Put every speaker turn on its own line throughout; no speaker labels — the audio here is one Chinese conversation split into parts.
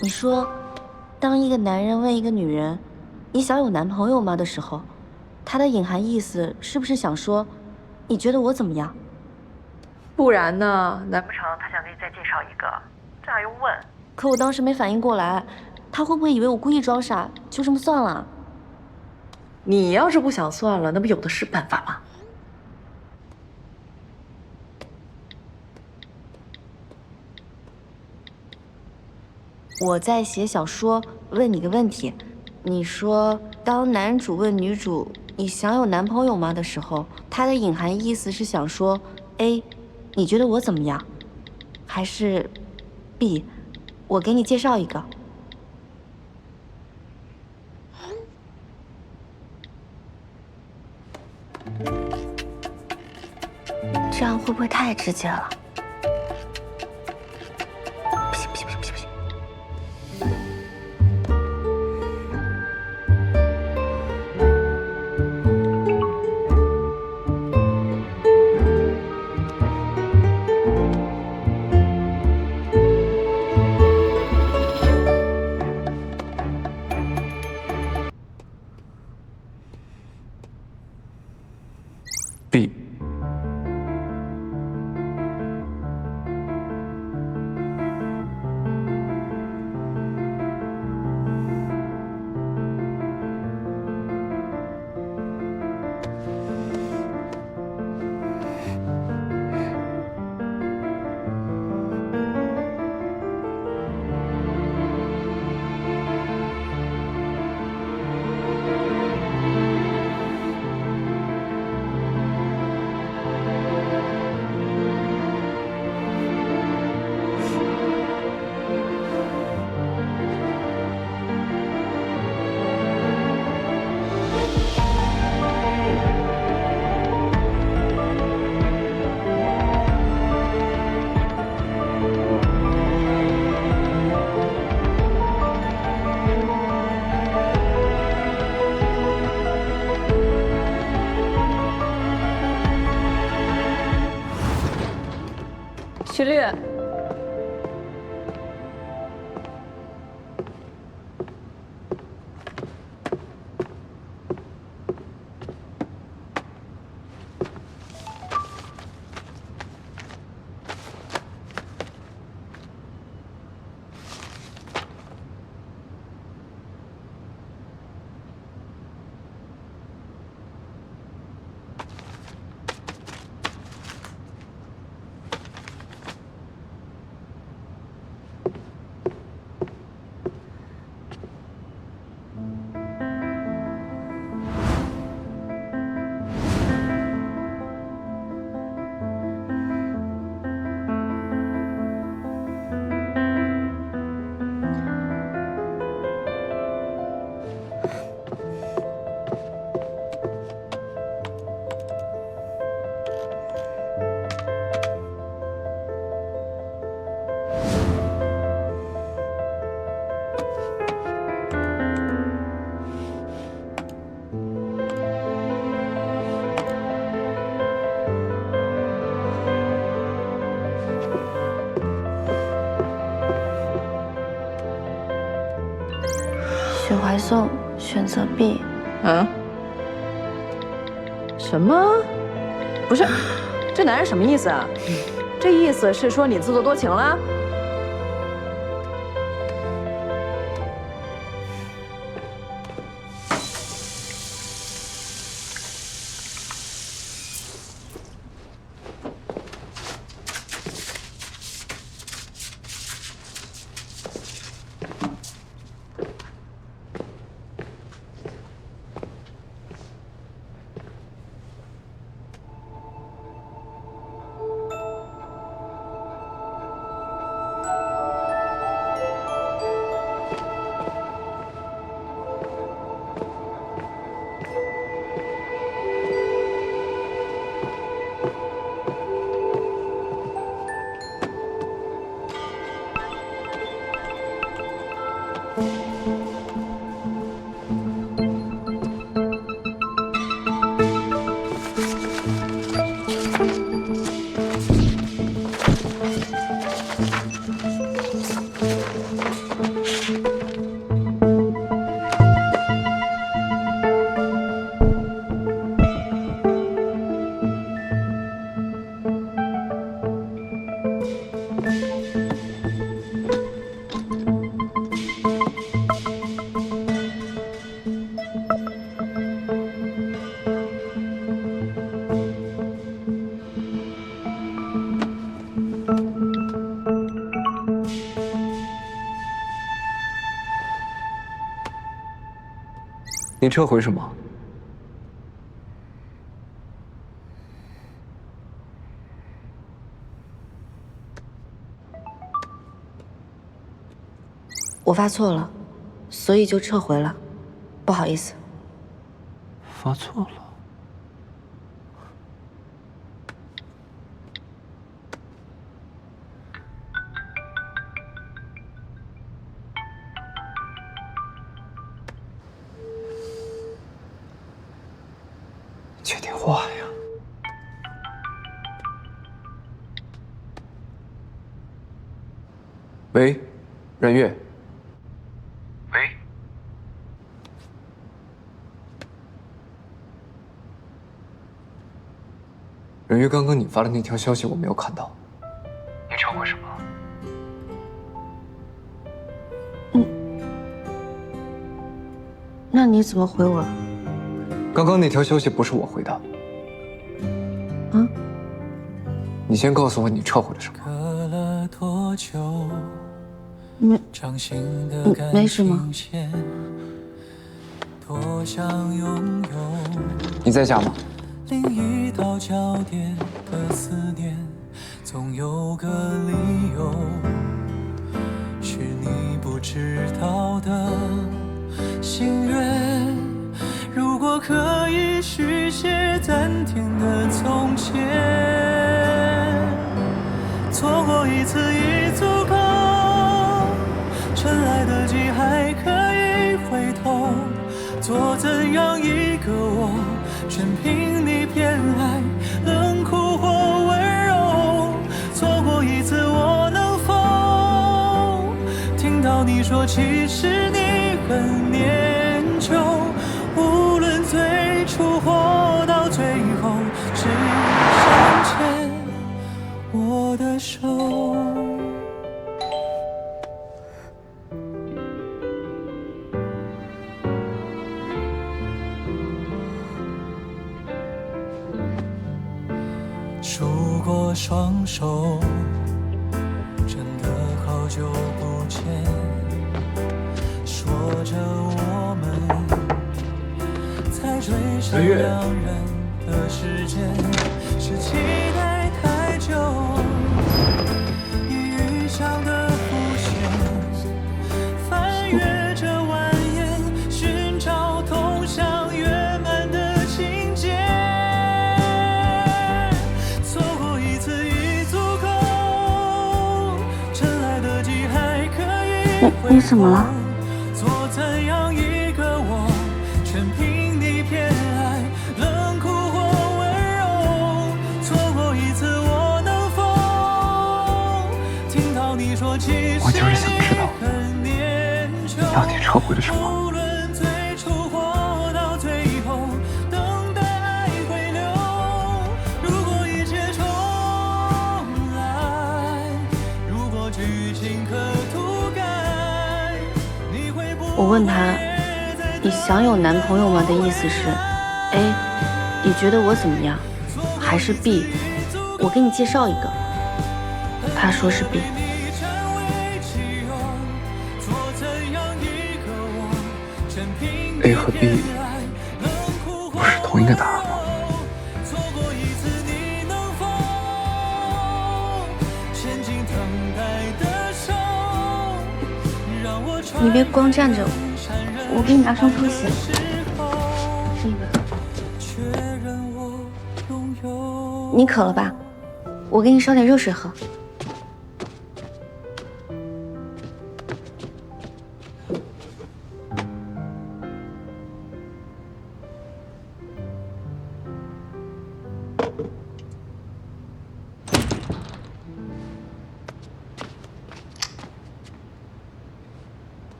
你说，当一个男人问一个女人“你想有男朋友吗”的时候，他的隐含意思是不是想说，你觉得我怎么样？
不然呢？难不成他想给你再介绍一个？这样又问？
可我当时没反应过来，他会不会以为我故意装傻，就这么算了？
你要是不想算了，那不有的是办法吗？
我在写小说，问你个问题，你说当男主问女主“你想有男朋友吗”的时候，他的隐含意思是想说 A，你觉得我怎么样？还是 B，我给你介绍一个？这样会不会太直接了？不行不行不行不行不行！B。
徐律，
雪怀颂选择 B。
嗯？什么？不是，这男人什么意思啊？这意思是说你自作多情了？
你撤回什么？
我发错了，所以就撤回了，不好意思。
发错了。接电话呀。喂，任月。喂。任月，刚刚你发的那条消息我没有看到，你撤回什么？
那你怎么回我？
刚刚那条消息不是我回的。
啊？
你先告诉我你撤回了什么？
没什么。
你在家吗？
另一道交叠的思念，总有个理由，是你不知道的心愿。如果可以续写暂停的从前，错过一次已足够，趁来得及还可以回头，做怎样一个我，全凭你偏爱，冷酷或温柔。错过一次我能否听到你说其实你很念旧，无论最初或到最后，只想牵我的手。数过双手，真的好久不见。说着我们才追上两人的时间，是期待太久，已预想的浮现，翻阅着蜿蜒，寻找通向圆满的情节。错过一次已足够，趁来得及还可以回头。
你怎么了？
做怎样一个我，全凭你偏爱，冷酷或温柔。错过一次我能否听到你说其实
我就是想知道
很念旧，
你到底撤回了什么？
无论最初或到最后，等待爱回流。如果一切重来，如果剧情可涂改，你会不会
我问他，你想有男朋友吗的意思是 A， 你觉得我怎么样？还是 B， 我给你介绍一个。他说是 B。A
和 B 不是同一个答案吗？
你别光站着，我给你拿双拖鞋。这个。你渴了吧？我给你烧点热水喝。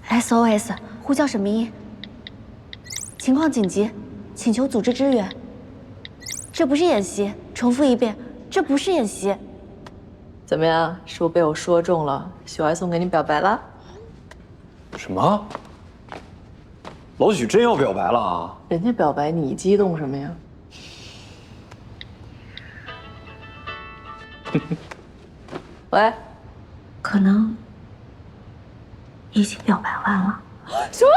SOS， 呼叫沈明一，情况紧急，请求组织支援。这不是演习，重复一遍，这不是演习。
怎么样？是不是被我说中了？小爱送给你表白了？
什么？老许真要表白了啊？
人家表白你激动什么呀？喂，
可能已经表白完了。
什么？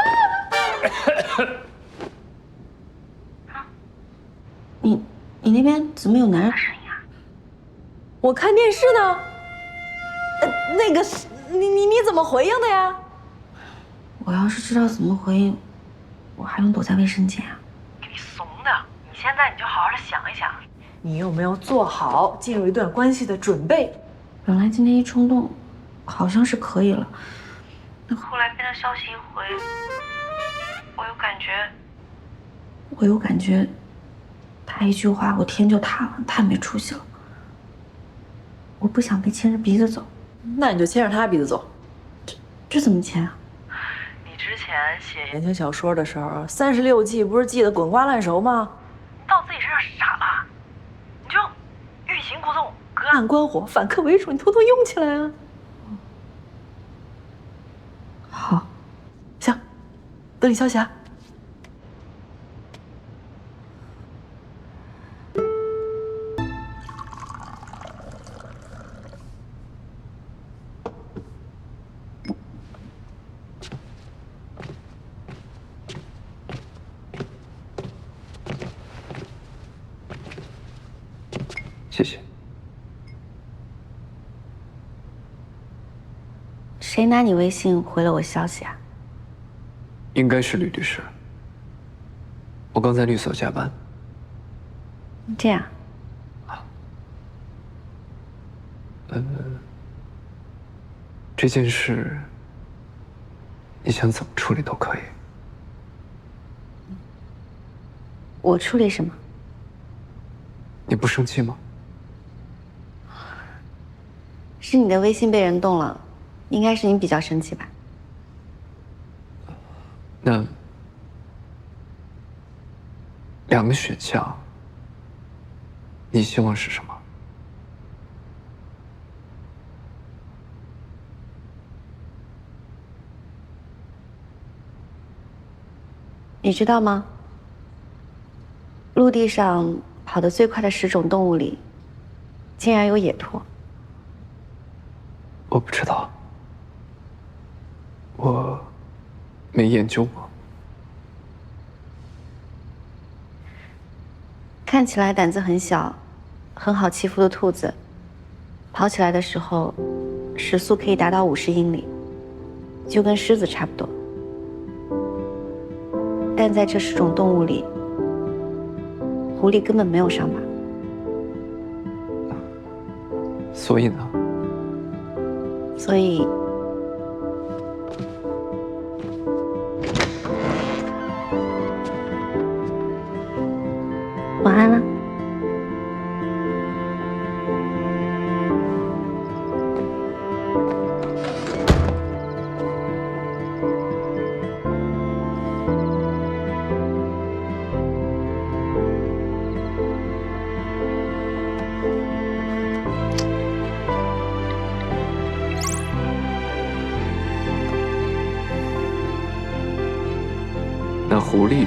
你那边怎么有男人的声音啊？
我看电视呢。那个是你怎么回应的呀？
我要是知道怎么回应，我还用躲在卫生间啊？
你怂的！你现在就好好的想一想，你有没有做好进入一段关系的准备？
本来今天一冲动，好像是可以了，那
后来被他消息一回，我
有感觉，他一句话我天就塌了，太没出息了。我不想被牵着鼻子走。
那你就牵着他鼻子走。
这怎么牵啊？
你之前写言情小说的时候，36计不是记得滚瓜烂熟吗？到自己身上傻了，你就欲擒故纵，隔岸观火，反客为主，你偷偷用起来啊！
好，
行，等你消息啊。
谢谢。
谁拿你微信回了我消息啊？
应该是吕律师。我刚在律所加班。
这样，
这件事，你想怎么处理都可以。
我处理什么？
你不生气吗？
是你的微信被人动了，应该是你比较生气吧？
那两个选项，你希望是什么？
你知道吗？陆地上跑得最快的10种动物里，竟然有野兔。
我不知道，我没研究过。
看起来胆子很小、很好欺负的兔子，跑起来的时候，时速可以达到50英里，就跟狮子差不多。但在这10种动物里，狐狸根本没有上马。
所以呢？
所以，晚安了。
那狐狸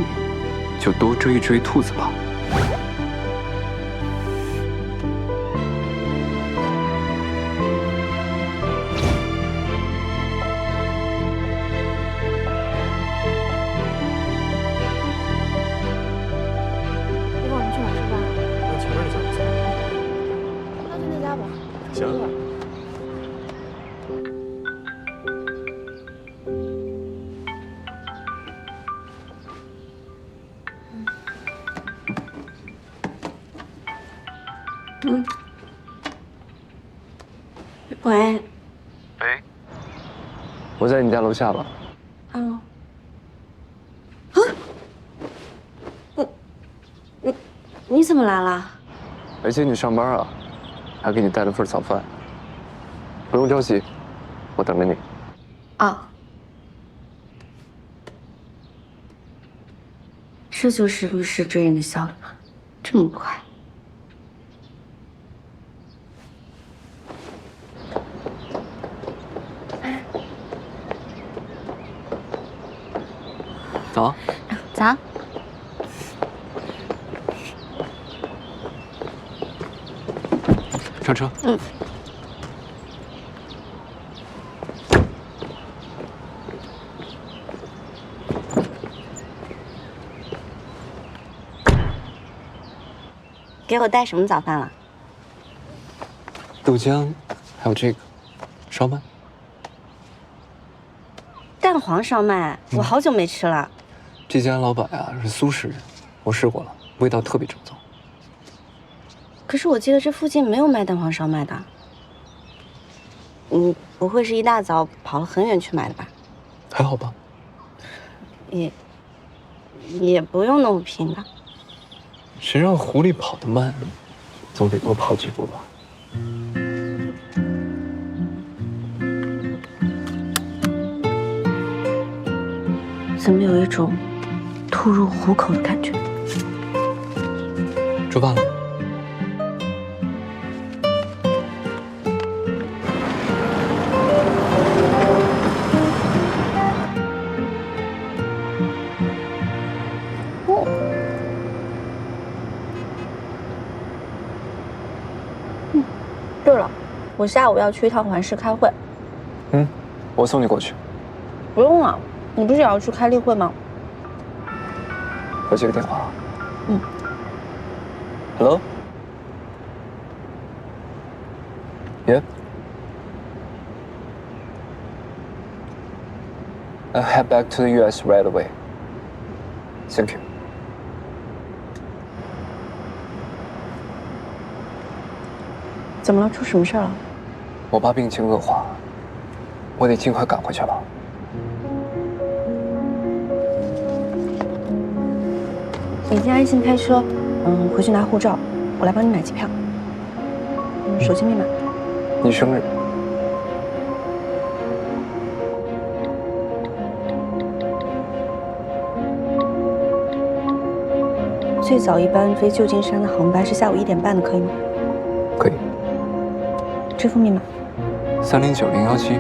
就多追一追兔子吧。
一会儿我们去哪儿吃饭？
那前面那家不错。
那就那家吧。
行。
喂。
喂。我在你家楼下吧。
嗯。你怎么来了？
来接你上班啊，还给你带了份早饭。不用着急，我等着你。
啊。这就是律师追人的效率吗？这么快？
早。
早。
上车。
嗯。给我带什么早饭了？
豆浆，还有这个烧麦。
蛋黄烧麦，我好久没吃了。
这家老板啊是苏式人，我试过了，味道特别正宗。
可是我记得这附近没有卖蛋黄烧麦的。你不会是一大早跑了很远去买的吧？
还好吧？
也不用那么拼吧。
谁让狐狸跑得慢，总得多跑几步吧。
怎么有一种突入虎口的感觉？
吃饭了。
对了，我下午要去一趟环市开会。
我送你过去。
不用了，你不是也要去开例会吗？
我接个电话。
嗯。
Hello. Yeah. I'll head back to the U.S. right away. Thank you.
怎么了？出什么事了？
我爸病情恶化，我得尽快赶回去了。
你先安心开车，回去拿护照，我来帮你买机票。手机密码。
你生日？
最早一班飞旧金山的航班是下午1点半的，可以吗？
可以。
支付密码。
309017。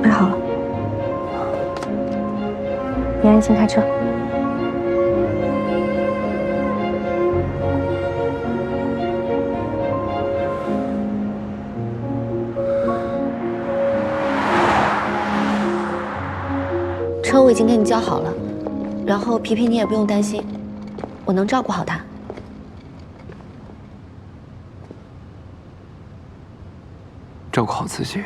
买好了。你安心开车。车我已经给你叫好了，然后皮皮你也不用担心，我能照顾好他。
照顾好自己。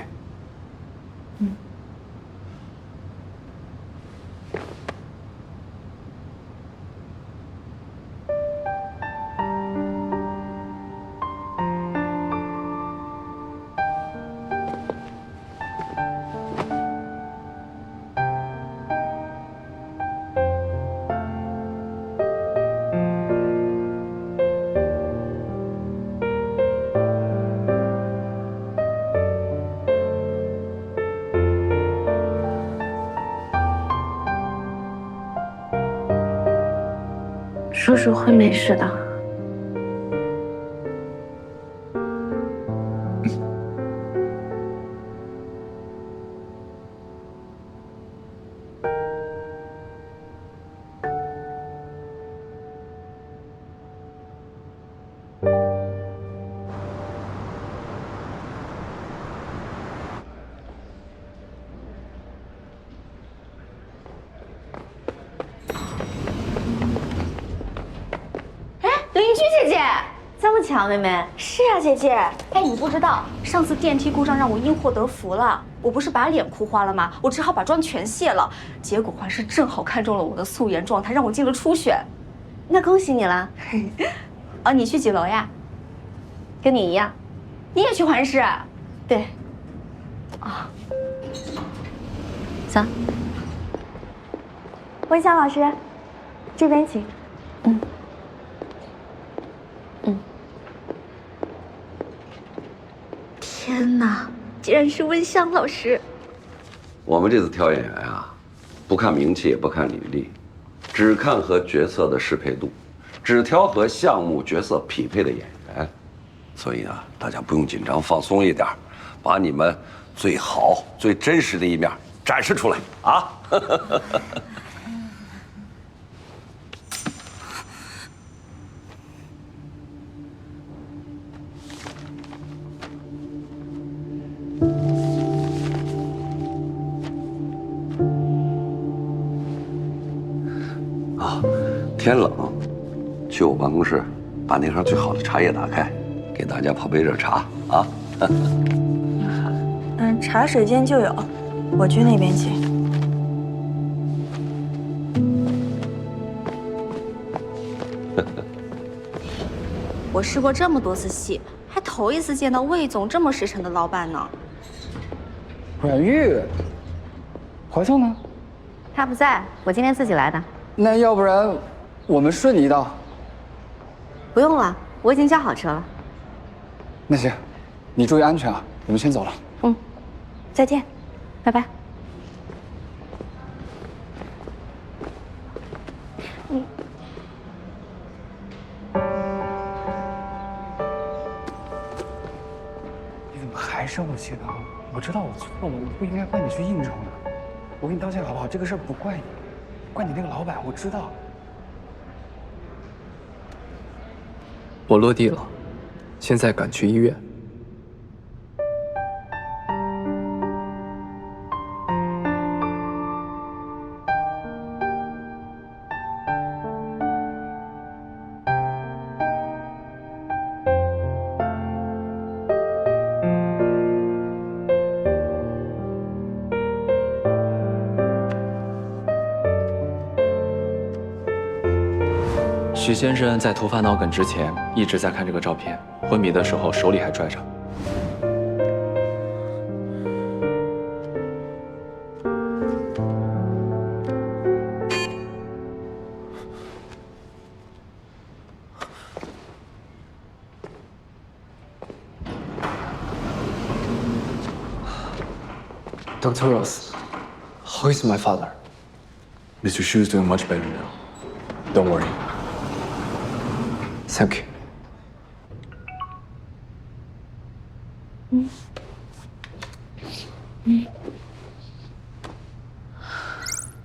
叔叔会没事的。邻居姐姐，这么巧，妹妹。是啊，姐姐。
哎，你不知道，上次电梯故障让我因祸得福了。我不是把脸哭花了吗？我只好把妆全卸了。结果环视正好看中了我的素颜状态，让我进了初选。
那恭喜你了。
哦，你去几楼呀？
跟你一样。
你也去环视？
对。
啊。
走。
温香老师，这边请。天哪，竟然是温香老师！
我们这次挑演员啊，不看名气，也不看履历，只看和角色的适配度，只挑和项目角色匹配的演员。所以呢，大家不用紧张，放松一点，把你们最好、最真实的一面展示出来啊！天冷，去我办公室把那盒最好的茶叶打开，给大家泡杯热茶啊。
茶水间就有，我去那边去。
我试过这么多次戏，还头一次见到魏总这么实诚的老板呢。
阮玉，怀痛呢？
他不在，我今天自己来的。
那要不然我们顺你一道？
不用了，我已经叫好车了。
那行，你注意安全啊，我们先走了。
嗯，再见，拜拜。
你怎么还生我气呢？我知道我错了，我不应该怪你去应酬的。我给你道歉好不好？这个事儿不怪你，怪你那个老板。我知道。
我落地了，现在赶去医院。
许先生在突发脑梗之前一直在看这个照片，昏迷的时候手里还拽着。
Dr. Ross, how is my father?
Mr. Shu is doing much better now. Don't worry.
Thank you.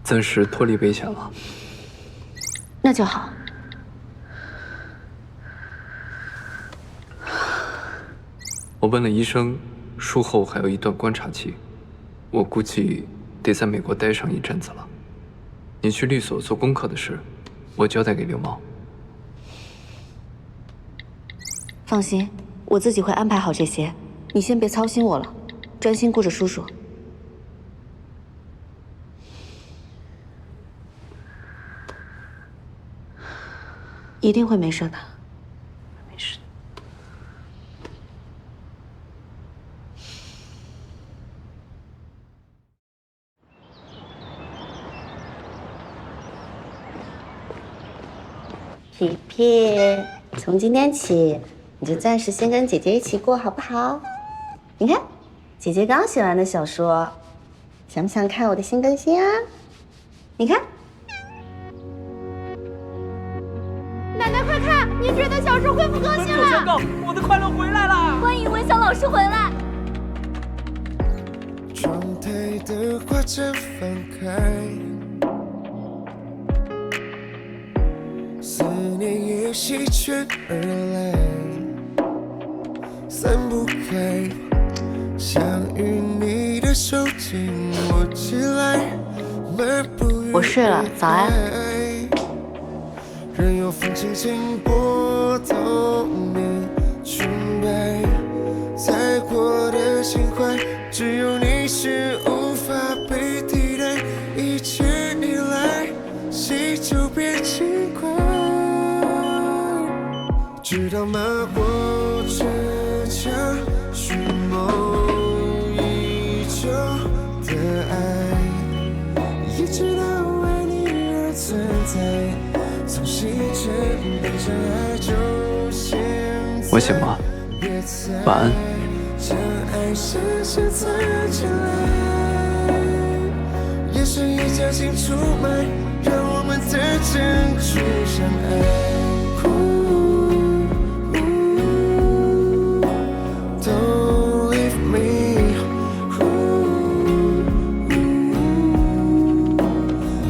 暂时脱离危险了。
那就好。
我问了医生，术后还有一段观察期，我估计得在美国待上一阵子了。你去律所做功课的事，我交代给刘茂。
放心，我自己会安排好这些，你先别操心我了，专心顾着叔叔。一定会没事的，没事。皮皮，从今天起，你就暂时先跟姐姐一起过，好不好？你看，姐姐刚写完的小说，想不想看我的新更新啊？你看。
奶奶快看，您觉得小说恢复更新了！
宣告，我的快乐回来了！
欢迎文晓老师回来。
窗台的花绽放开，思念也席卷而来，散不开，想与你的手紧握起来，迈步愉快。
我睡了，早安。
任由风轻轻拨动你裙摆，再过的情怀，只有你是无法被替代。一切你来，谁就别奇怪，知道吗？我这场蓄谋已久的爱，也知道为你而存在。
我醒了，晚安。
也是一家亲出卖，让我们的珍珠相爱。Don't leave me.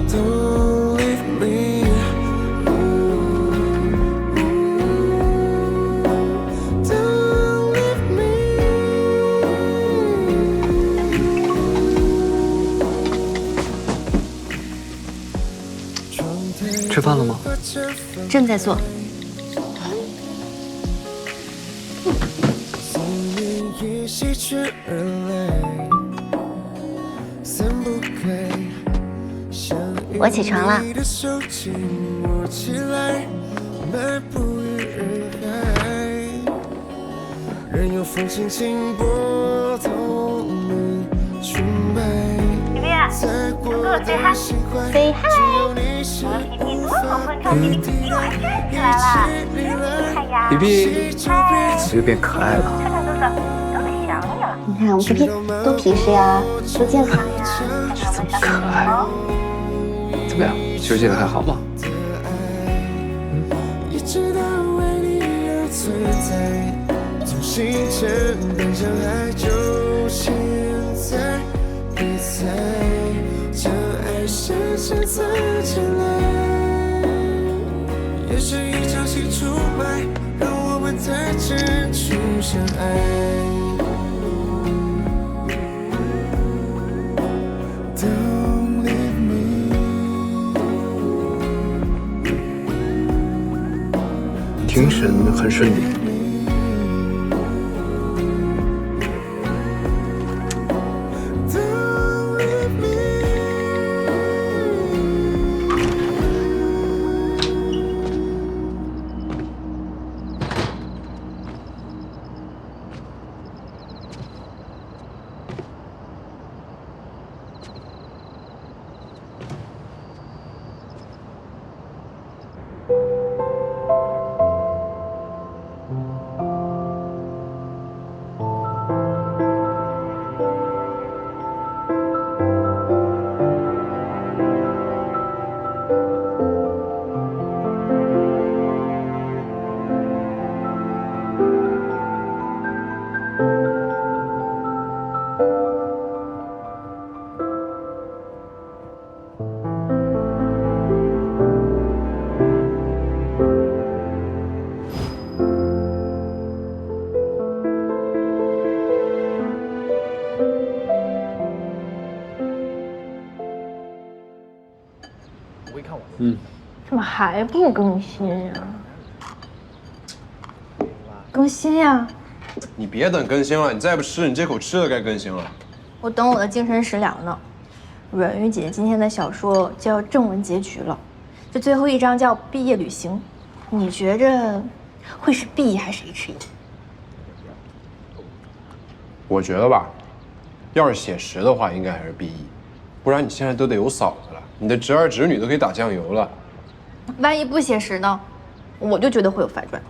Don't leave me. Don't leave me.
吃饭了吗？
正在做。我起床了。
任由风轻轻拨动你裙摆，再过的心怀，只有你是无法替代。
皮皮，我又变可爱了。
你看我皮皮多皮实呀，多健康呀，
这么可爱。怎么样，休息的还好吗？
一直都为你而存在，从星辰变成海，就现在。别猜，将爱深深藏起来。也是一场戏出卖，让我们再真诚相爱。Don't leave me。
庭审很顺利。
怎么还不更新呀？更新呀！
你别等更新了，你再不吃，你这口吃的该更新了。
我等我的精神食粮呢。阮玉姐今天的小说就要正文结局了，这最后一章叫毕业旅行，你觉着会是 B 还是 HE？
我觉得吧，要是写实的话，应该还是 BE， 不然你现在都得有嫂子了，你的侄儿侄女都可以打酱油了。
万一不写实呢？我就觉得会有反转。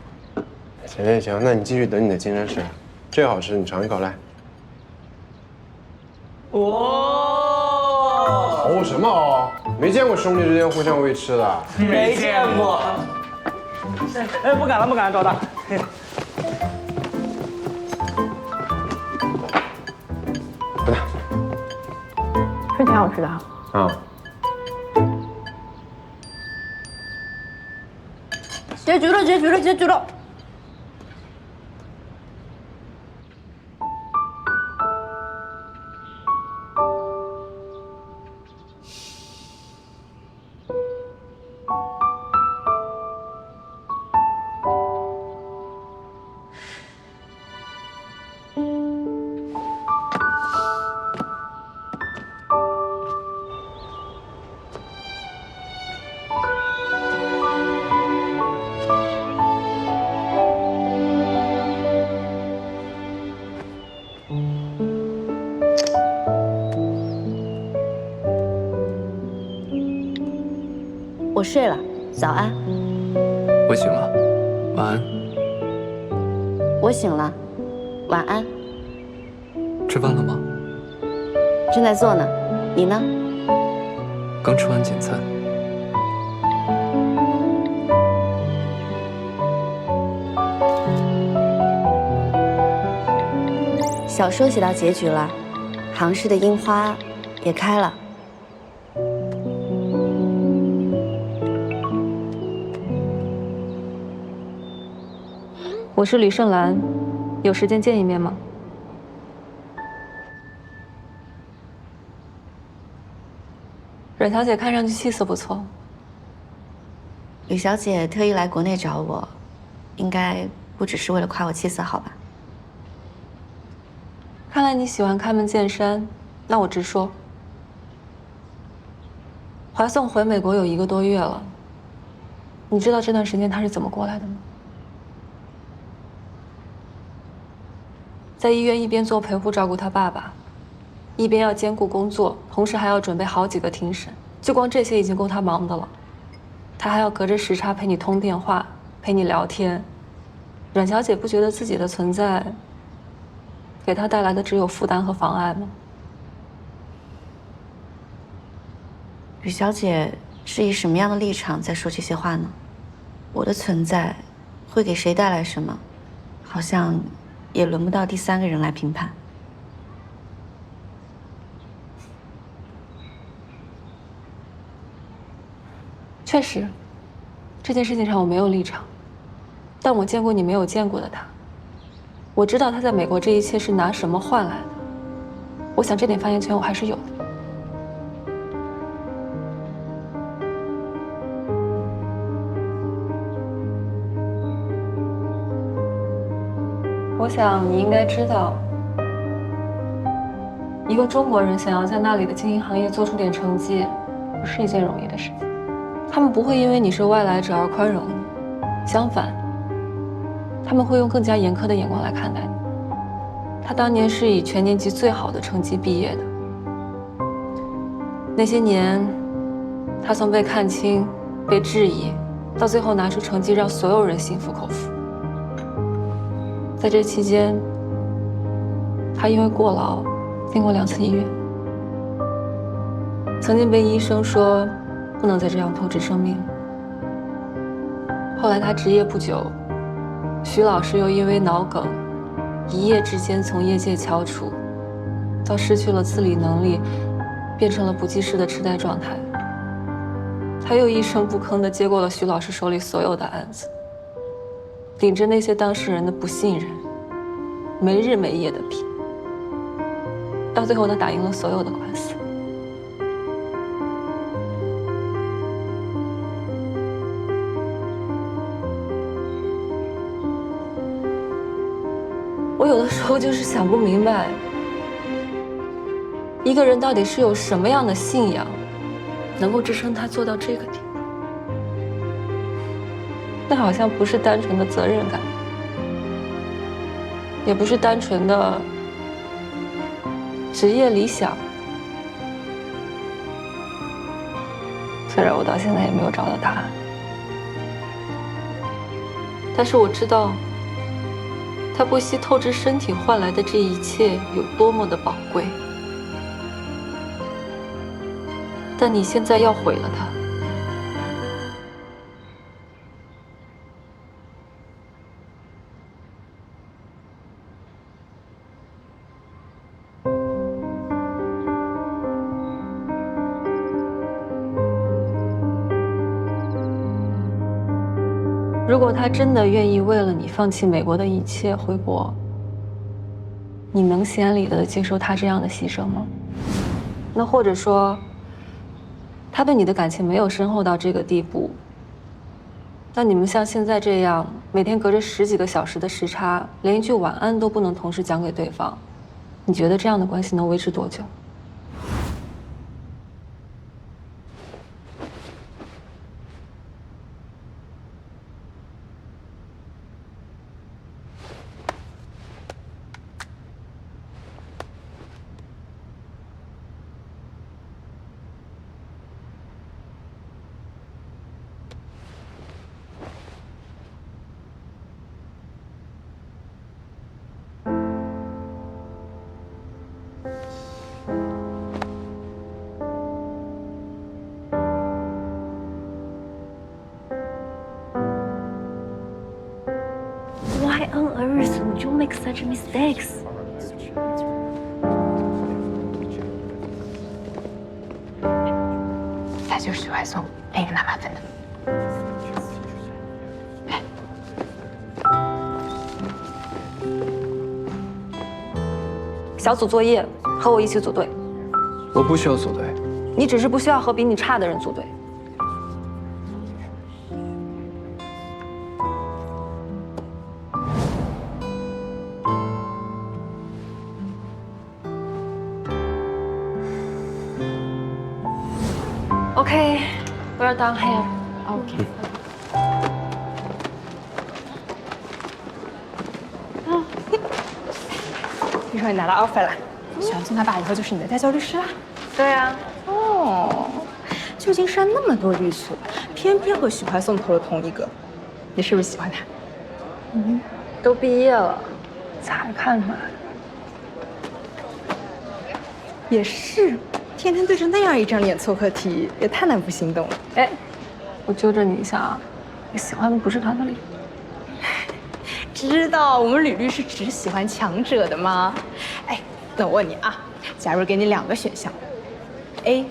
行行行，那你继续等你的精神食粮，这好吃，你尝一口来。哇！哦什么哦？没见过兄弟之间互相喂吃的。
没见过。哎，不敢了，不敢了，赵大。
不打。
是挺好吃的哈。
啊。
结局了，结局了，结局了！
我睡了，早安。
我醒了，晚安。
我醒了，晚安。
吃饭了吗？
正在做呢，你呢？
刚吃完简餐。
小说写到结局了，杭市的樱花也开了。
我是吕胜兰，有时间见一面吗？阮小姐看上去气色不错。
吕小姐特意来国内找我，应该不只是为了夸我气色好吧？
看来你喜欢开门见山，那我直说。怀宋回美国有1个多月了，你知道这段时间他是怎么过来的吗？在医院一边做陪护照顾他爸爸，一边要兼顾工作，同时还要准备好几个庭审，就光这些已经够他忙的了。他还要隔着时差陪你通电话，陪你聊天。阮小姐不觉得自己的存在给他带来的只有负担和妨碍吗？
吕小姐是以什么样的立场在说这些话呢？我的存在会给谁带来什么，好像也轮不到第3个人来评判。
确实，这件事情上我没有立场，但我见过你没有见过的他，我知道他在美国这一切是拿什么换来的。我想这点发言权我还是有的。我想你应该知道，一个中国人想要在那里的经营行业做出点成绩，不是一件容易的事情。他们不会因为你是外来者而宽容你，相反，他们会用更加严苛的眼光来看待你。他当年是以全年级最好的成绩毕业的，那些年，他从被看轻、被质疑，到最后拿出成绩让所有人心服口服。在这期间，他因为过劳进过2次医院，曾经被医生说不能再这样透支生命。后来他执业不久，徐老师又因为脑梗，一夜之间从业界翘楚，到失去了自理能力，变成了不记事的痴呆状态。他又一声不吭地接过了徐老师手里所有的案子，顶着那些当事人的不信任，没日没夜地拼，到最后他打赢了所有的官司。我有的时候就是想不明白，一个人到底是有什么样的信仰，能够支撑他做到这个地步？那好像不是单纯的责任感，也不是单纯的职业理想。虽然我到现在也没有找到答案，但是我知道，他不惜透支身体换来的这一切有多么的宝贵。但你现在要毁了他。如果他真的愿意为了你放弃美国的一切回国，你能心安理得地接受他这样的牺牲吗？那或者说，他对你的感情没有深厚到这个地步，那你们像现在这样每天隔着10几个小时的时差，连一句晚安都不能同时讲给对方，你觉得这样的关系能维持多久？Why
on earth would you make such mistakes?
他就是徐怀松，没跟他满分的。
小组作业，和我一起组队。
我不需要组队。
你只是不需要和比你差的人组队。OK, we're done here. OK.
听说你拿到 offer 了，许寒松他爸以后就是你的代教律师啦？
对啊。
哦，旧金山那么多律所，偏偏和许怀松投了同一个，你是不是喜欢他？
都毕业了，
咋看嘛？也是，天天对着那样一张脸凑合题，也太难不心动了。
哎，我纠正你一下啊，你喜欢的不是他的脸。
知道我们吕律师只喜欢强者的吗？哎，那我问你啊，假如给你2个选项 ，A，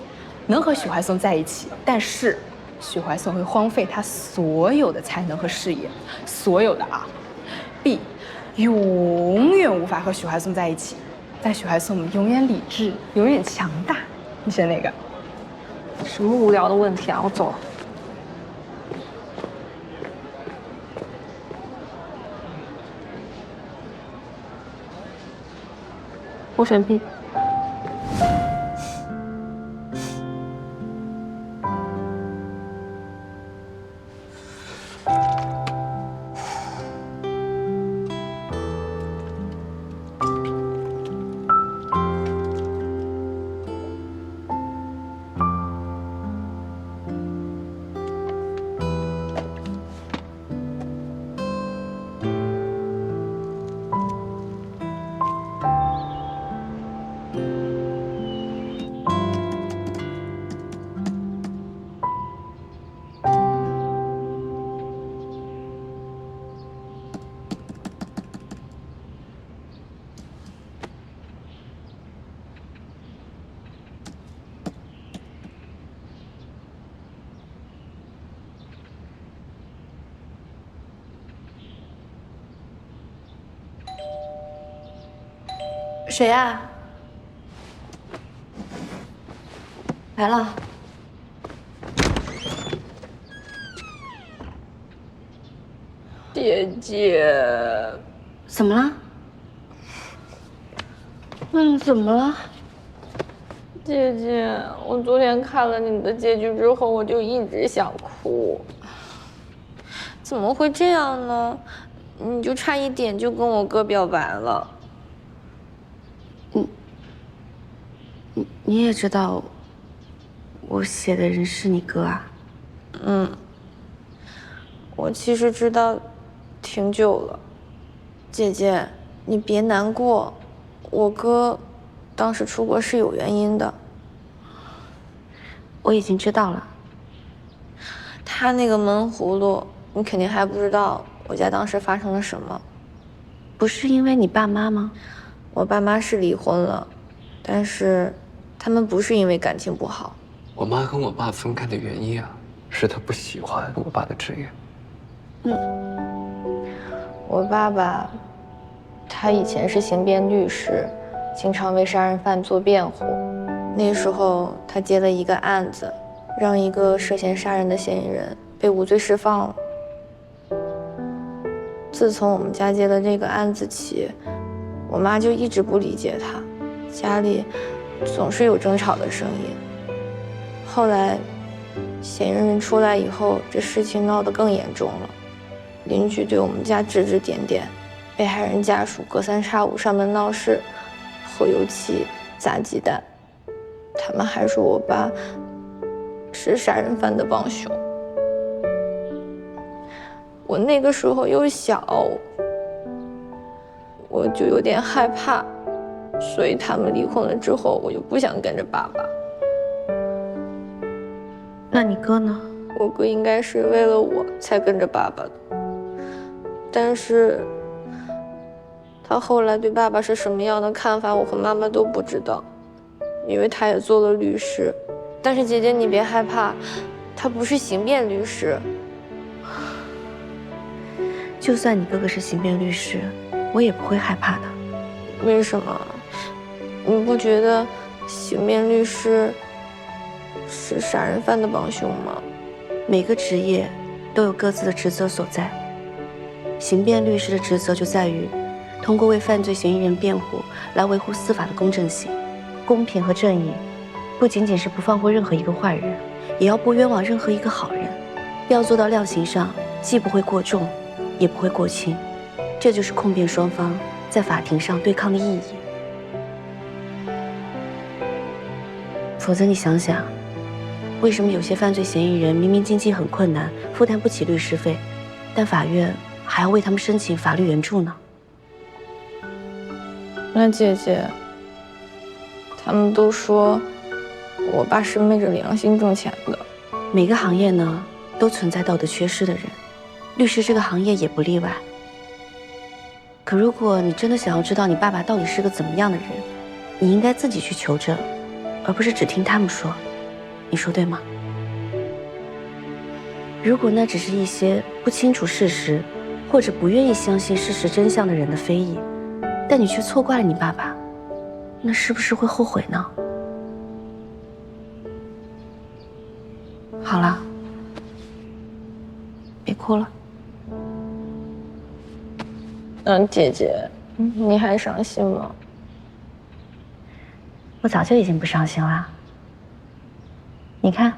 能和许怀松在一起，但是许怀松会荒废他所有的才能和事业，所有的啊。B， 永远无法和许怀松在一起，但许怀松永远理智，永远强大。你选哪个？
什么无聊的问题啊！我走了。我选 B。
谁啊？来了。
姐姐，
怎么了？怎么了？
姐姐，我昨天看了你的结局之后，我就一直想哭。怎么会这样呢？你就差一点就跟我哥表白了。
你也知道，我写的人是你哥啊？
我其实知道挺久了。姐姐，你别难过，我哥当时出国是有原因的。
我已经知道了。
他那个闷葫芦，你肯定还不知道我家当时发生了什么。
不是因为你爸妈吗？
我爸妈是离婚了，但是他们不是因为感情不好。
我妈跟我爸分开的原因啊，是她不喜欢我爸的职业。
我爸爸，他以前是刑辩律师，经常为杀人犯做辩护。那时候他接了一个案子，让一个涉嫌杀人的嫌疑人被无罪释放了。自从我们家接了这个案子起，我妈就一直不理解他，家里总是有争吵的声音。后来，嫌疑人出来以后，这事情闹得更严重了，邻居对我们家指指点点，被害人家属隔三差五上门闹事，泼油漆、砸鸡蛋。他们还说我爸是杀人犯的帮凶。我那个时候又小，我就有点害怕，所以他们离婚了之后，我就不想跟着爸爸。
那你哥呢？
我哥应该是为了我才跟着爸爸的，但是他后来对爸爸是什么样的看法，我和妈妈都不知道，因为他也做了律师。但是姐姐你别害怕，他不是刑辩律师。
就算你哥哥是刑辩律师，我也不会害怕的。
为什么？你不觉得刑辩律师是杀人犯的帮凶吗？
每个职业都有各自的职责所在。刑辩律师的职责就在于通过为犯罪嫌疑人辩护来维护司法的公正性、公平和正义，不仅仅是不放过任何一个坏人，也要不冤枉任何一个好人，要做到量刑上既不会过重，也不会过轻，这就是控辩双方在法庭上对抗的意义。否则你想想，为什么有些犯罪嫌疑人明明经济很困难，负担不起律师费，但法院还要为他们申请法律援助呢？
那姐姐，他们都说我爸是昧着良心挣钱的。
每个行业呢，都存在道德缺失的人，律师这个行业也不例外。可如果你真的想要知道你爸爸到底是个怎么样的人，你应该自己去求证，而不是只听他们说。你说对吗？如果那只是一些不清楚事实，或者不愿意相信事实真相的人的非议，但你却错怪了你爸爸，那是不是会后悔呢？好了，别哭了。
姐姐，你还伤心吗？
我早就已经不伤心了。你看，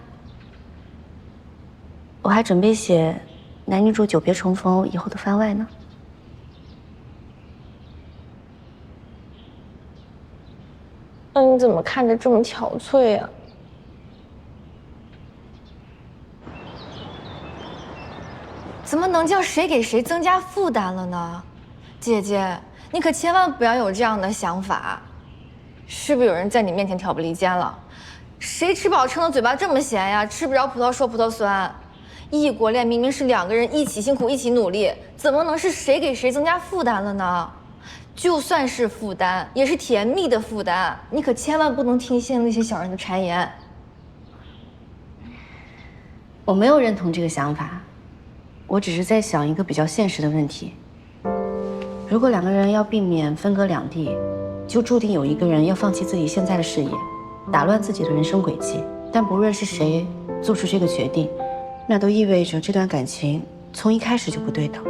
我还准备写男女主久别重逢以后的番外呢。
那你怎么看着这么憔悴啊？
怎么能叫谁给谁增加负担了呢？姐姐，你可千万不要有这样的想法。是不是有人在你面前挑拨离间了？谁吃饱撑的嘴巴这么咸呀？吃不着葡萄说葡萄酸。异国恋明明是两个人一起辛苦一起努力，怎么能是谁给谁增加负担了呢？就算是负担，也是甜蜜的负担。你可千万不能听信那些小人的谗言。
我没有认同这个想法，我只是在想一个比较现实的问题。如果两个人要避免分隔两地，就注定有一个人要放弃自己现在的事业，打乱自己的人生轨迹。但不论是谁做出这个决定，那都意味着这段感情从一开始就不对等。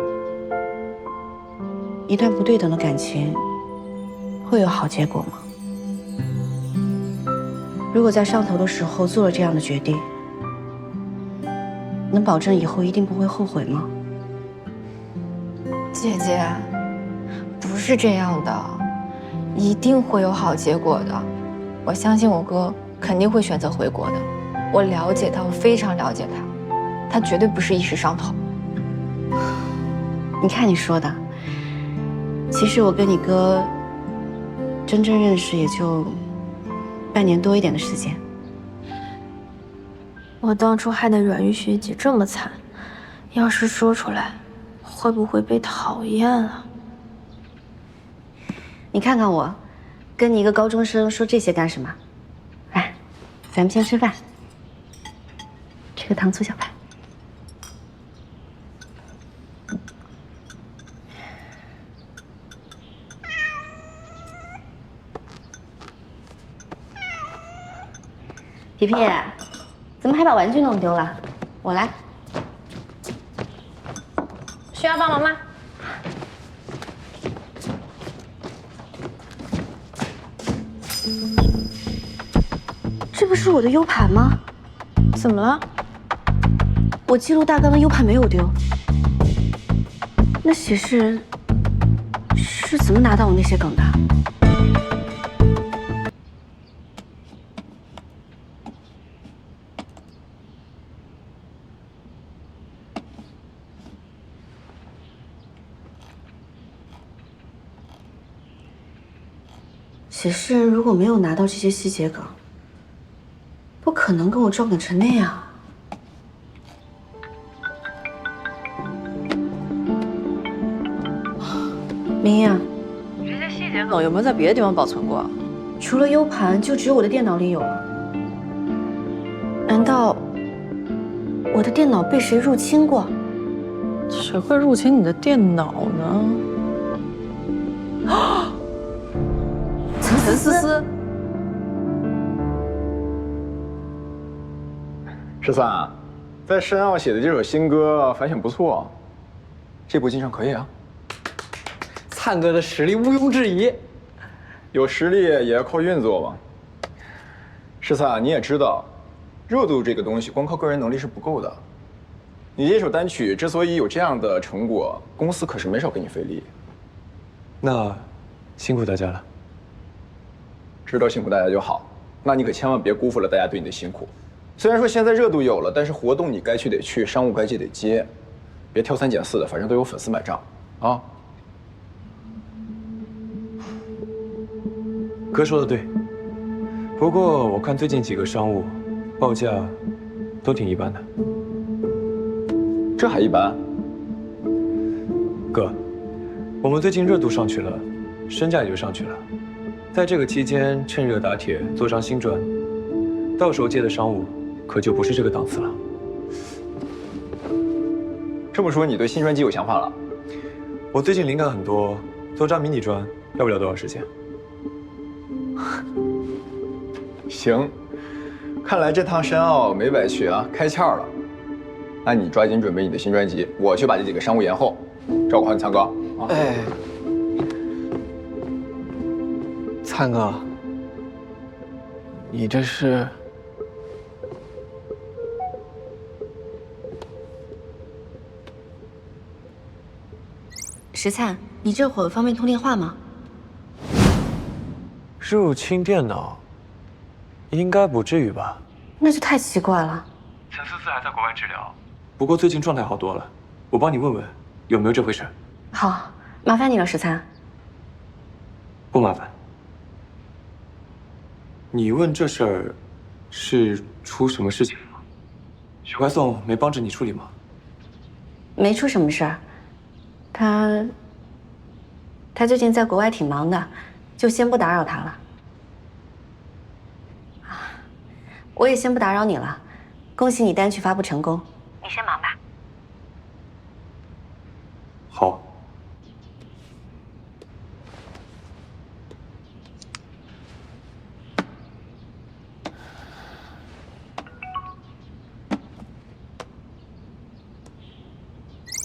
一段不对等的感情会有好结果吗？如果在上头的时候做了这样的决定，能保证以后一定不会后悔吗？
姐姐，不是这样的，一定会有好结果的。我相信我哥肯定会选择回国的。我了解他，我非常了解他，他绝对不是一时上头。
你看你说的，其实我跟你哥真正认识也就半年多一点的时间。
我当初害得阮玉学姐这么惨，要是说出来，会不会被讨厌啊？
你看看我，跟你一个高中生说这些干什么？来，咱们先吃饭。这个糖醋小排。皮皮，怎么还把玩具弄丢了？我来。
需要帮忙吗？
这不是我的 U 盘吗？
怎么了？
我记录大纲的 U 盘没有丢。那写诗人是怎么拿到我那些梗的？写诗人如果没有拿到这些细节梗，不可能跟我照梗成那样。明阳，
这些细节梗有没有在别的地方保存过？
除了 U 盘，就只有我的电脑里有了。难道我的电脑被谁入侵过？
谁会入侵你的电脑呢？啊！陈思思，13，
在申奥写的这首新歌反响不错，这部进上可以啊。
灿哥的实力毋庸置疑，
有实力也要靠运作嘛。13，你也知道，热度这个东西，光靠个人能力是不够的。你这首单曲之所以有这样的成果，公司可是没少给你费力。
那辛苦大家了。
知道辛苦大家就好，那你可千万别辜负了大家对你的辛苦。虽然说现在热度有了，但是活动你该去得去，商务该接得接，别挑三拣四的，反正都有粉丝买账啊。
哥说的对，不过我看最近几个商务报价都挺一般的。
这还一般？
哥，我们最近热度上去了，身价也就上去了。在这个期间趁热打铁，做张新专，到时候接的商务可就不是这个档次了。
这么说，你对新专辑有想法了？
我最近灵感很多，做张迷你专要不了多少时间。
行，看来这趟申奥没白去啊，开窍了。那你抓紧准备你的新专辑，我去把这几个商务延后，照顾好你灿哥啊。
哎，灿哥，你这是？
石灿，你这会儿方便通电话吗？
入侵电脑，应该不至于吧？
那就太奇怪了。
陈思思还在国外治疗，不过最近状态好多了，我帮你问问有没有这回事。
好，麻烦你了，石灿。
不麻烦。你问这事儿，是出什么事情了吗？许怀颂没帮着你处理吗？
没出什么事儿，他最近在国外挺忙的，就先不打扰他了。我也先不打扰你了，恭喜你单曲发布成功。你先忙吧。
好。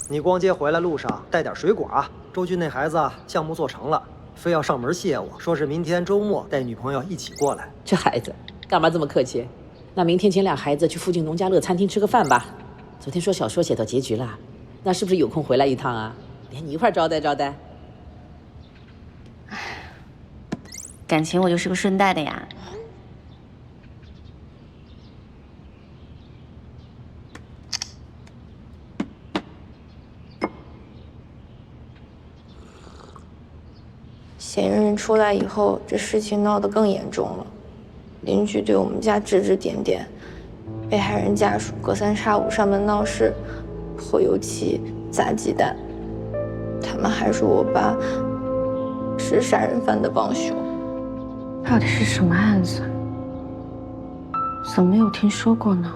你逛街回来路上带点水果啊！周军那孩子项目做成了，非要上门谢我，说是明天周末带女朋友一起过来。
这孩子干嘛这么客气？那明天请俩孩子去附近农家乐餐厅吃个饭吧。昨天说小说写到结局了，那是不是有空回来一趟啊？连你一块招待招待。
感情我就是个顺带的呀。
嫌疑人出来以后，这事情闹得更严重了。邻居对我们家指指点点，被害人家属隔三差五上门闹事，泼油漆、砸鸡蛋。他们还说我爸是杀人犯的帮凶。
到底是什么案子？怎么没有听说过呢？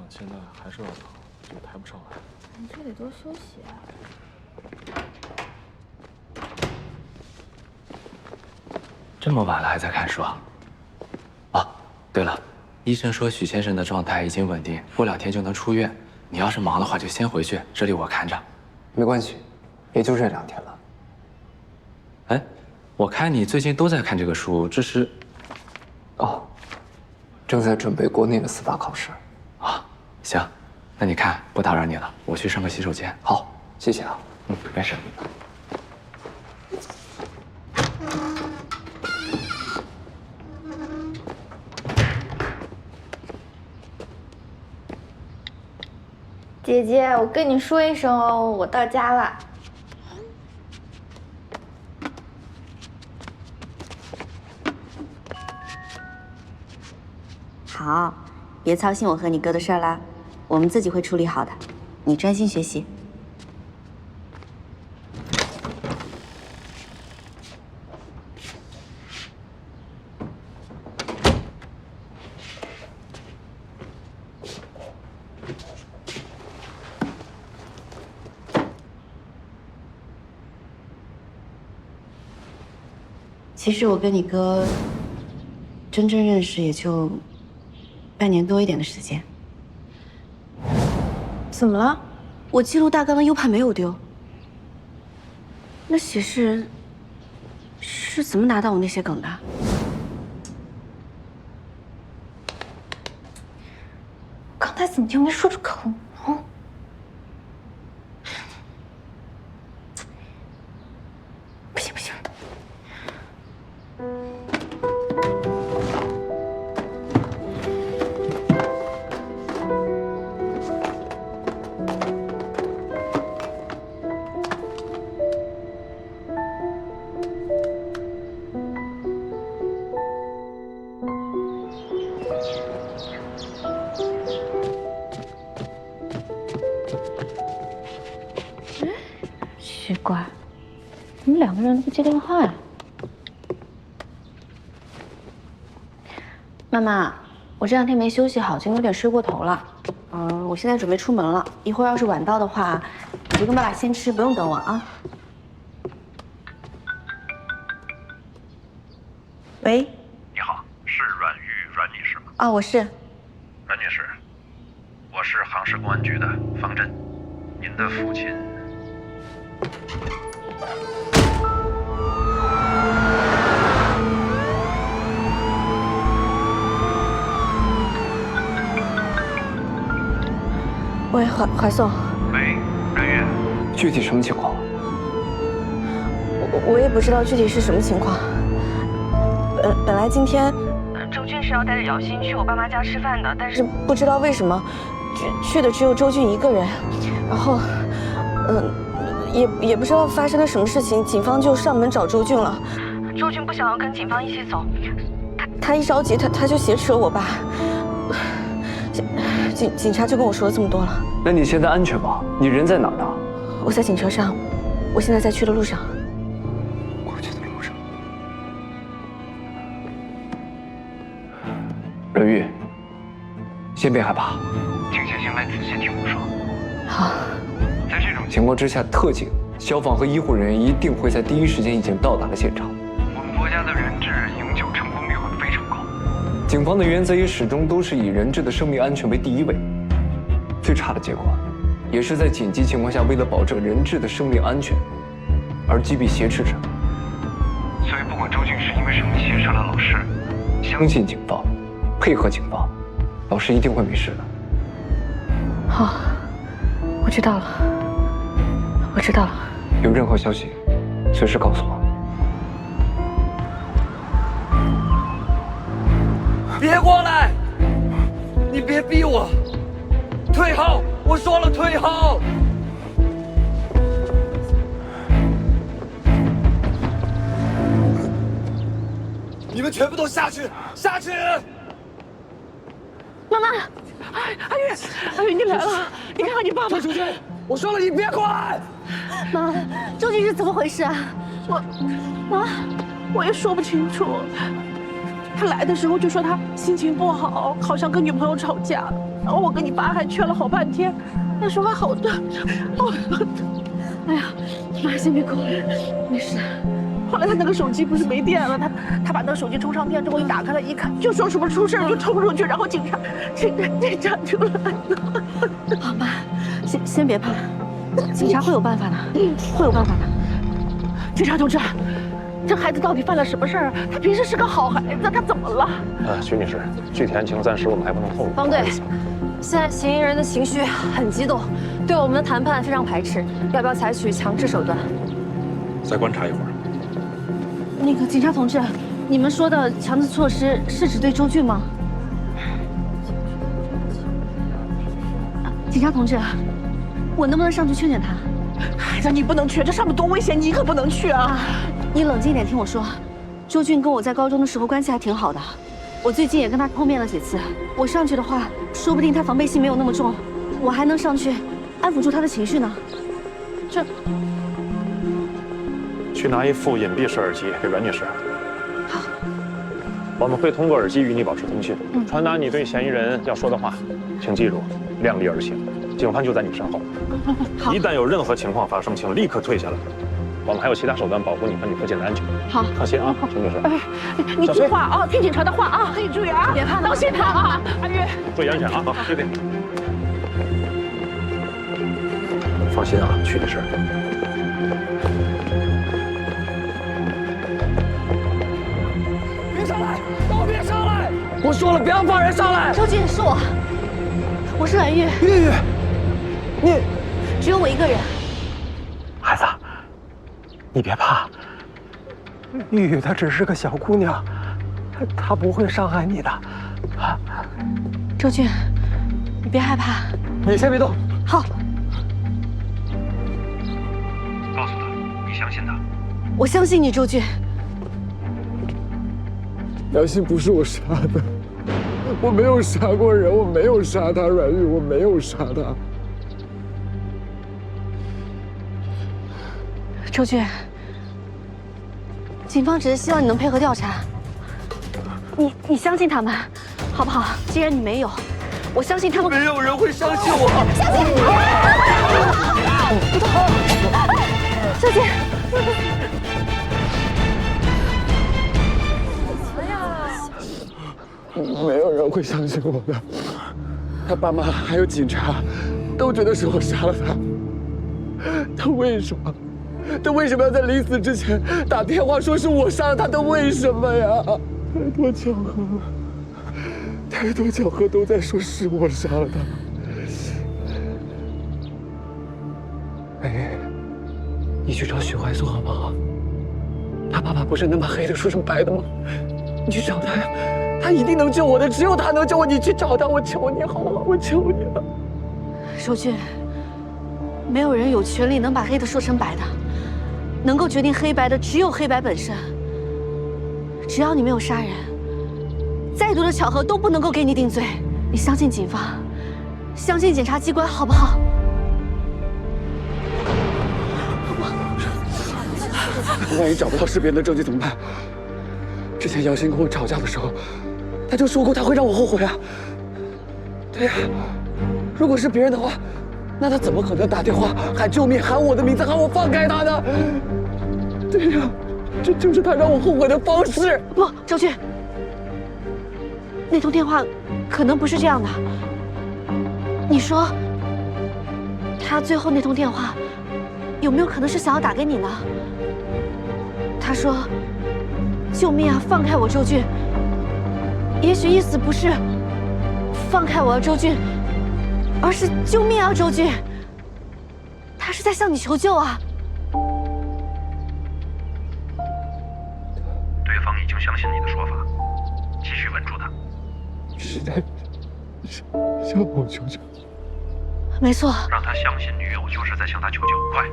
现在还是有点疼，就抬不上来。
你这得多休息啊。
这么晚了还在看书啊？啊，对了，医生说许先生的状态已经稳定，过2天就能出院。你要是忙的话，就先回去，这里我看着。
没关系，也就这2天了。
哎，我看你最近都在看这个书，这是？
哦，正在准备国内的司法考试。
啊，行，那你看，不打扰你了，我去上个洗手间。
好，谢谢啊。
没事。
姐姐，我跟你说一声哦，我到家了。
好，别操心我和你哥的事儿啦，我们自己会处理好的，你专心学习。其实我跟你哥真正认识也就半年多一点的时间。
怎么了？
我记录大纲的 U 盘没有丢。那写是怎么拿到我那些梗的？
刚才怎么就没说出口呢？不行不行。
奇怪，怎么两个人都不接电话呀？妈妈，我这两天没休息好，今天有点睡过头了。我现在准备出门了，一会儿要是晚到的话，你就跟爸爸先吃，不用等我啊。喂，
你好，是阮玉阮女士吗？
啊，我是。
阮女士，我是杭市公安局的方震，您的父亲。
喂，怀宋。
喂，阮玉，
具体什么情况？
我也不知道具体是什么情况。本来今天
周俊是要带着姚鑫去我爸妈家吃饭的，但是
不知道为什么去的只有周俊一个人，然后也不知道发生了什么事情，警方就上门找周俊了。
周俊不想要跟警方一起走，
他一着急他就挟持了我爸。警察就跟我说了这么多了。
那你现在安全吗？你人在哪儿呢？
我在警车上，我现在在去的路上。
过去的路上。阮玉，先别害怕，
请先行来仔细听我说。
好。
在这种
情况之下，特警、消防和医护人员一定会在第一时间已经到达了现场。
我们国家的人质营救成功率会非常高。
警方的原则也始终都是以人质的生命安全为第一位。最差的结果，也是在紧急情况下，为了保证人质的生命安全，而击毙挟持者。
所以，不管周俊是因为什么挟持了老师，
相信警方，配合警方，老师一定会没事的。
好，我知道了，我知道了。
有任何消息，随时告诉我。
别过来！你别逼我！退后！我说了退后！你们全部都下去！下去！
妈妈，阿宇，你来了！你看看你爸爸！
周俊，我说了你别过来！
妈，究竟是怎么回事啊？我也说不清楚。他来的时候就说他心情不好，好像跟女朋友吵架，然后我跟你爸还劝了好半天，他说还好的。哎呀，妈先别哭，没事。后来他那个手机不是没电了，他把那个手机充上电之后一打开了，一看就说什么出事就冲出去，然后警察就来了。
好妈，先别怕，警察会有办法的，会有办法的。
警察同志。这孩子到底犯了什么事儿？他平时是个好孩子，他怎么了？
徐女士，具体案情暂时我们还不能透露。
方队，现在嫌疑人的情绪很激动，对我们的谈判非常排斥，要不要采取强制手段？
再观察一会儿。
那个警察同志，你们说的强制措施是指对周俊吗？警察同志，我能不能上去劝劝他？
孩子，你不能去，这上面多危险，你可不能去啊！
你冷静一点，听我说。周俊跟我在高中的时候关系还挺好的，我最近也跟他碰面了几次。我上去的话，说不定他防备心没有那么重，我还能上去安抚住他的情绪呢。这，
去拿一副隐蔽式耳机给阮女士。
好，
我们会通过耳机与你保持通讯，传达你对嫌疑人要说的话，请记住，量力而行。警方就在你身后，一旦有任何情况发生，请立刻退下来，我们还有其他手段保护你和你父亲的安全。
好，
放心啊，陈女士。
你听话啊，听警察的话啊，自己注意啊，
别怕，
当心他啊，阿月。
注意安全啊！好，对对。
放心啊，曲女士。
别上来，都别上来！我说了，别让放人上来。
周俊，是我是蓝月。
月月，你
只有我一个人。
孩子，你别怕，玉玉她只是个小姑娘，她不会伤害你的。
周俊，你别害怕。
你先别动。
好。
告诉他，你相信他。
我相信你，周俊。
梁心不是我杀的，我没有杀过人，我没有杀他，阮玉，我没有杀他。
周俊，警方只是希望你能配合调查。你相信他们，好不好？既然你没有，我相信他们。
没有人会相信我。
相信你。周俊。
没有人会相信我的，他爸妈还有警察都觉得是我杀了他。他为什么要在临死之前打电话说是我杀了他？他为什么呀？太多巧合了，太多巧合都在说是我杀了他。
哎，你去找许怀素好不好？他爸爸不是能把黑的说成白的吗？你去找他呀。他一定能救我的，只有他能救我。你去找他，我求你好不好？我求你了。
周俊，没有人有权利能把黑的说成白的，能够决定黑白的只有黑白本身。只要你没有杀人，再多的巧合都不能够给你定罪。你相信警方，相信检察机关，好不好？
万一找不到识别的证据怎么办？之前姚鑫跟我吵架的时候，他就说过他会让我后悔啊。对呀，如果是别人的话，那他怎么可能打电话喊救命，喊我的名字，喊我放开他呢？对呀，这就是他让我后悔的方式。
不，周俊，那通电话可能不是这样的。你说，他最后那通电话有没有可能是想要打给你呢？他说。救命啊！放开我，周俊。也许意思不是放开我，周俊，而是救命啊，周俊。他是在向你求救啊。
对方已经相信你的说法，继续稳住他。
是在向我求救。
没错。
让他相信女友就是在向他求救，快！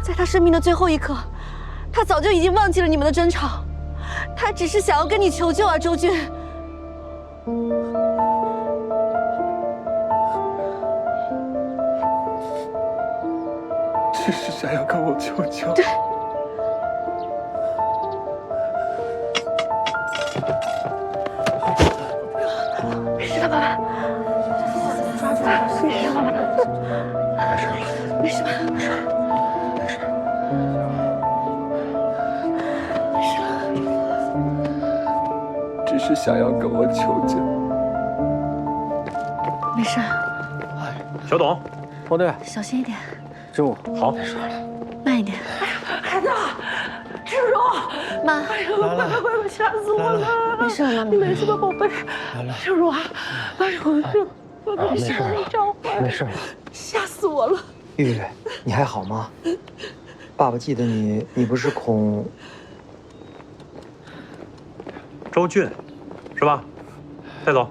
在他生命的最后一刻。他早就已经忘记了你们的争吵，他只是想要跟你求救啊，周俊。
只是想要跟我求救。
对。没事吧，爸爸？没事吧，爸爸？
没事。
没事吧？
没事。只是想要跟我求救。
没事。
小董，
黄队，
小心一点。
师傅，
好，
没事。
慢一点。
孩子，志荣，
妈，
哎呦，快，吓死我了！
没事了，妈，
你没事吧，宝贝？志荣啊，哎呦，
没事了，没事了，
吓死我了！
玉玉，你还好吗？爸爸记得你，你不是孔
周俊，是吧？带走。